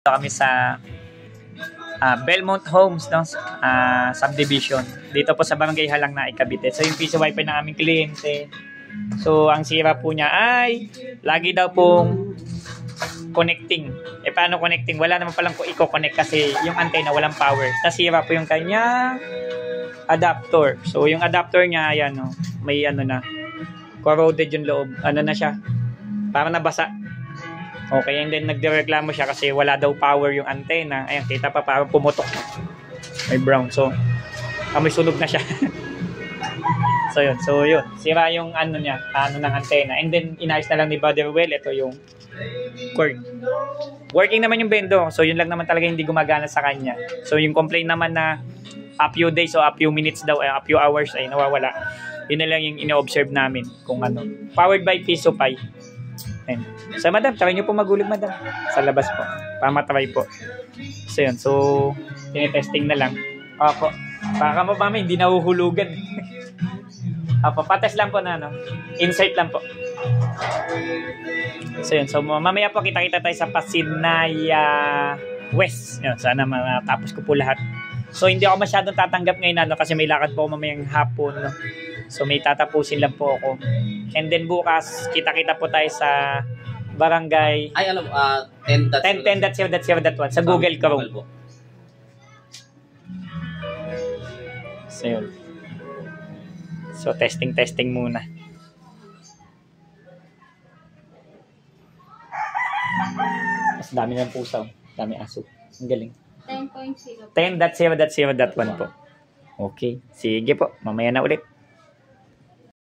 Kami sa Belmont Homes, no? Subdivision. Dito po sa Barangay Halang na Cavite. So yung piso wifi ng aming kliyente. So ang sira po niya ay lagi daw pong connecting. Paano connecting? Wala naman palang i-connect kasi yung antenna walang power. Nasira po yung kanya adapter. So yung adapter niya, ayan, no? May ano na, corroded yung loob. Ano na siya? Parang nabasa. Okay, and then nagdireklamo siya kasi wala daw power yung antenna. Ayan, kita pa parang pumutok. May brown. So, may sunog na siya. So yun. Sira yung ano niya, ng antenna. And then, inayos na lang ni Brother Well. Ito yung cord. Working naman yung bendo. So, yun lang naman talaga hindi gumagana sa kanya. So, yung complaint naman na a few days o a few minutes daw, a few hours ay nawawala. Yun na lang yung ino-observe namin kung ano. Powered by Piso Pi. Ayan. So, madam, try nyo po magulig, madam. Sa labas po. Pamatry po. So, yun. So, tinitesting na lang. Opo. Baka mo mami, hindi nahuhulugan. Opo, patest lang po na, no? Insert lang po. So, yun. So, mamaya po kita-kita tayo sa Pasinaya West. Yun. Sana matapos ko po lahat. So, hindi ako masyadong tatanggap ngayon, no? Kasi may lakad po mamayang hapon, no? So, may tatapusin lang po ako. And then bukas, kita-kita po tayo sa barangay 10.0.0.1 sa Google Chrome. So, yun. So, testing muna. Mas dami ng pusaw. Dami aso. Ang galing. 10.0. 10.0.0.1 po. Okay. Sige po. Mamaya na ulit.